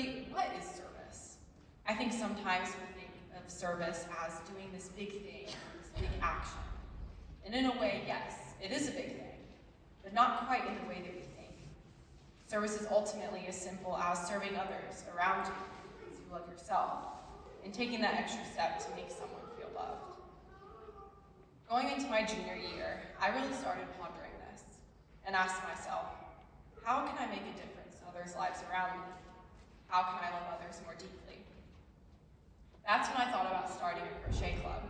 really, what is service? I think sometimes we think of service as doing this big thing, this big action. And in a way, yes, it is a big thing, but not quite in the way that we think. Service is ultimately as simple as serving others around you as you love yourself, and taking that extra step to make someone feel loved. Going into my junior year, I really started pondering this and asked myself, how can I make a difference in others' lives around me? How can I love others more deeply? That's when I thought about starting a crochet club.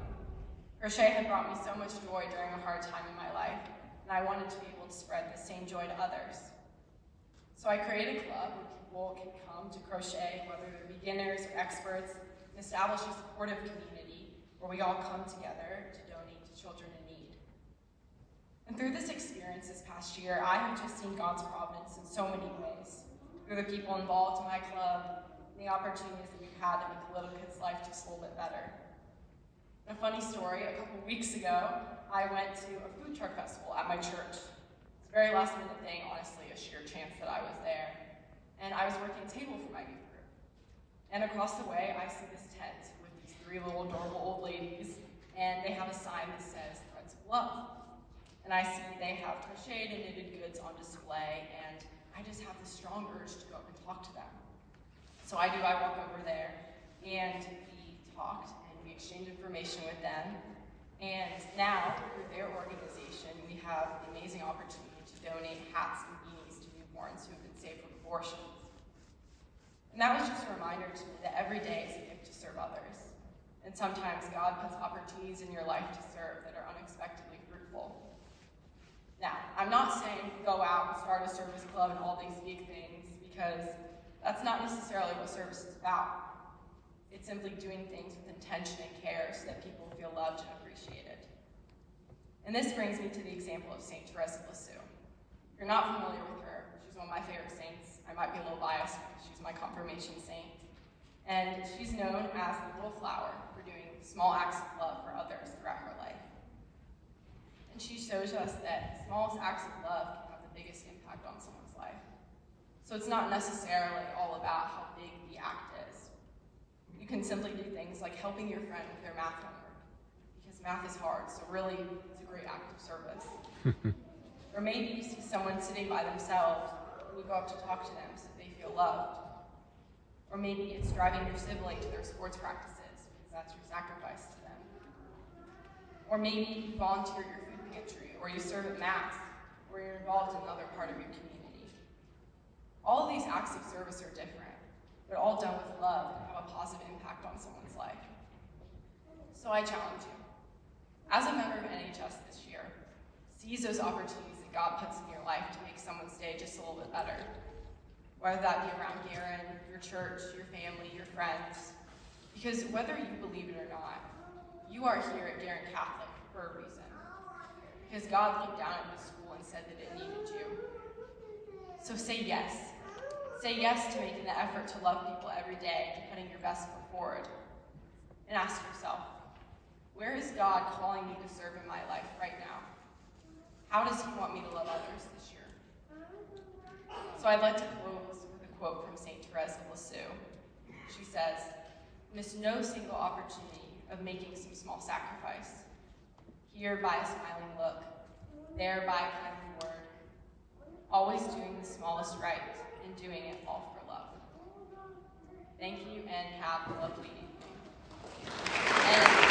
Crochet had brought me so much joy during a hard time in my life, and I wanted to be able to spread the same joy to others. So I created a club where people can come to crochet, whether they're beginners or experts, and establish a supportive community where we all come together to donate to children in need. And through this experience this past year, I have just seen God's providence in so many ways. Through the people involved in my club, and the opportunities that we've had to make the little kids' life just a little bit better. A funny story, a couple weeks ago, I went to a food truck festival at my church. It's a very last minute thing, honestly, a sheer chance that I was there. And I was working a table for my youth group. And across the way, I see this tent with these 3 little adorable old ladies, and they have a sign that says Threads of Love. And I see they have crocheted and knitted goods on display, and I just have this strong urge to go up and talk to them. So I walk over there, and we talked, and we exchanged information with them. And now, through their organization, we have the amazing opportunity to donate hats and beanies to newborns who have been saved from abortions. And that was just a reminder to me that every day is a gift to serve others. And sometimes God puts opportunities in your life to serve that are unexpectedly fruitful. Now, I'm not saying go out and start a service club and all these big things, because that's not necessarily what service is about. It's simply doing things with intention and care so that people feel loved and appreciated. And this brings me to the example of St. Therese of Lisieux. If you're not familiar with her, she's one of my favorite saints. I might be a little biased because she's my confirmation saint. And she's known as the little flower for doing small acts of love for others throughout her life. And she shows us that the smallest acts of love can have the biggest impact on someone's life. So it's not necessarily all about how big the act is. You can simply do things like helping your friend with their math homework, because math is hard, so really it's a great act of service. Or maybe you see someone sitting by themselves and you go up to talk to them so they feel loved. Or maybe it's driving your sibling to their sports practices, because that's your sacrifice to them. Or maybe you volunteer at your food pantry, or you serve at Mass, or you're involved in another part of your community. All of these acts of service are different, but all done with love and have a positive impact on someone's life. So I challenge you, as a member of NHS this year, seize those opportunities that God puts in your life to make someone's day just a little bit better. Whether that be around Guerin, your church, your family, your friends. Because whether you believe it or not, you are here at Guerin Catholic for a reason. Because God looked down at this school and said that it needed you. So say yes. Say yes to making the effort to love people every day and putting your best foot forward. And ask yourself, where is God calling me to serve in my life right now? How does he want me to love others this year? So I'd like to close with a quote from St. Therese of Lisieux. She says, "Miss no single opportunity of making some small sacrifice. Here by a smiling look, there by a kind word. Always doing the smallest right, and doing it all for love." Thank you, and have a lovely evening. And